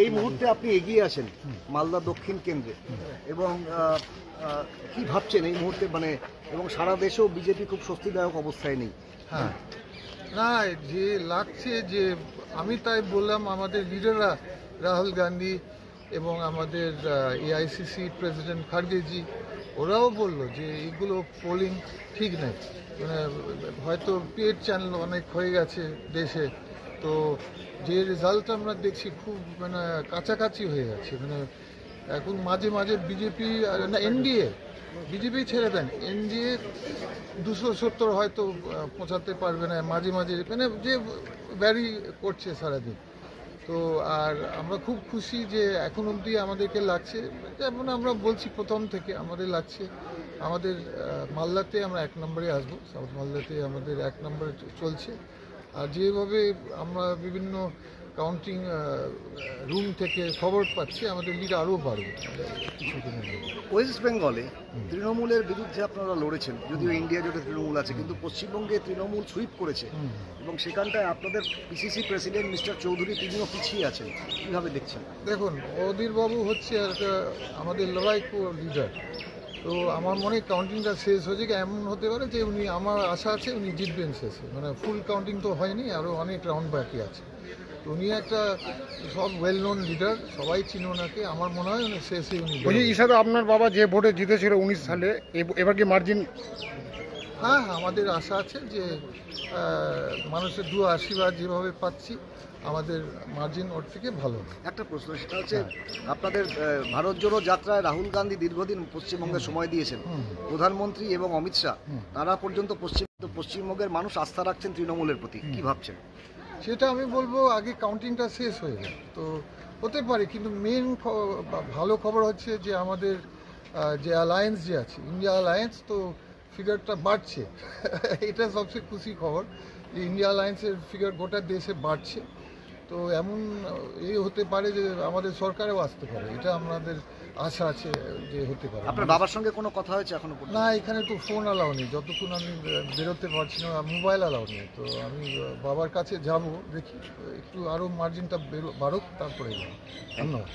এই মুহূর্তে আপনি এগিয়ে আছেন মালদা দক্ষিণ কেন্দ্রে এবং কি ভাবছেন এই মুহূর্তে মানে এবং সারা দেশেও বিজেপি খুব স্বস্তিদায়ক অবস্থায় নেই? হ্যাঁ, না যে লাগছে যে আমি তাই বললাম আমাদের লিডাররা রাহুল গান্ধী এবং আমাদের এআইসিসি প্রেসিডেন্ট খার্গেজি ওরাও বললো যে এইগুলো পোলিং ঠিক নেই, মানে হয়তো পেড চ্যানেল অনেক হয়ে গেছে দেশে, তো যে রেজাল্ট আমরা দেখছি খুব মানে কাছাকাছি হয়ে যাচ্ছে, মানে এখন মাঝে মাঝে বিজেপি না এনডিএ বিজেপি ছেড়ে দেন এনডিএ 270 হয়তো পৌঁছাতে পারবে না, মাঝে মাঝে মানে যে ভ্যারি করছে সারাদিন। তো আর আমরা খুব খুশি যে এখন অবধি আমাদেরকে লাগছে, যেমন আমরা বলছি প্রথম থেকে আমাদের লাগছে আমাদের মালদাতে আমরা 1 নম্বরে আসবো, সাউথ মালদাতে আমাদের 1 নম্বরে চলছে। আর যেভাবে আমরা বিভিন্ন কাউন্টিং রুম থেকে খবর পাচ্ছি আমাদের লিড আরও বাড়বে কিছুদিনের মধ্যে। ওয়েস্ট বেঙ্গলে তৃণমূলের বিরুদ্ধে আপনারা লড়েছেন, যদিও ইন্ডিয়া জোটে তৃণমূল আছে, কিন্তু পশ্চিমবঙ্গে তৃণমূল সুইপ করেছে এবং সেখানটায় আপনাদের পিসিসি প্রেসিডেন্ট মিস্টার চৌধুরী তিনিও পিছিয়ে আছেন, কীভাবে দেখছেন? দেখুন, অধীরবাবু হচ্ছে একটা আমাদের লড়াইকো লিডার, তো আমার মনে হয় কাউন্টিংটা শেষ হয়েছে, এমন হতে পারে যে উনি, আমার আশা আছে উনি জিতবেন শেষে, মানে ফুল কাউন্টিং তো হয়নি, আরও অনেক রাউন্ড বাকি আছে, তো উনি একটা সব ওয়েল নোন লিডার, সবাই চিনে ওনাকে, আমার মনে হয় উনি শেষে উনি। ইসাদা, আপনার বাবা যে ভোটে জিতেছিল 19 সালে, এবার কি মার্জিন? হ্যাঁ, আমাদের আশা আছে যে মানুষের দু আশীর্বাদ যেভাবে পাচ্ছি আমাদের মার্জিন ওর থেকে ভালো। একটা প্রশ্ন, সেটা হচ্ছে আপনাদের ভারত জোড়ো যাত্রায় রাহুল গান্ধী দীর্ঘদিন পশ্চিমবঙ্গে সময় দিয়েছেন, প্রধানমন্ত্রী এবং অমিত শাহ তারা পর্যন্ত পশ্চিমবঙ্গের মানুষ আস্থা রাখছেন তৃণমূলের প্রতি, কি ভাবছেন? সেটা আমি বলবো আগে কাউন্টিংটা শেষ হয়ে যায় তো হতে পারে, কিন্তু মেন ভালো খবর হচ্ছে যে আমাদের যে অ্যালায়েন্স যে আছে ইন্ডিয়া অ্যালায়েন্স, তো ফিগারটা বাড়ছে এটা সবচেয়ে খুশি খবর যে ইন্ডিয়া অ্যালায়েন্সের ফিগার গোটা দেশে বাড়ছে, তো এমন হতে পারে যে আমাদের সরকারেও আসতে পারে, এটা আমাদের আশা আছে যে হতে পারে। আপনার বাবার সঙ্গে কোনো কথা হয়েছে এখনো? না, এখানে তো ফোন অ্যালাউ নেই, যতক্ষণ আমি বেরোতে পারছি না, মোবাইল অ্যালাউ নেই, তো আমি বাবার কাছে যাব, দেখি একটু আরও মার্জিনটা বাড়ুক তারপরে যাবো। ধন্যবাদ।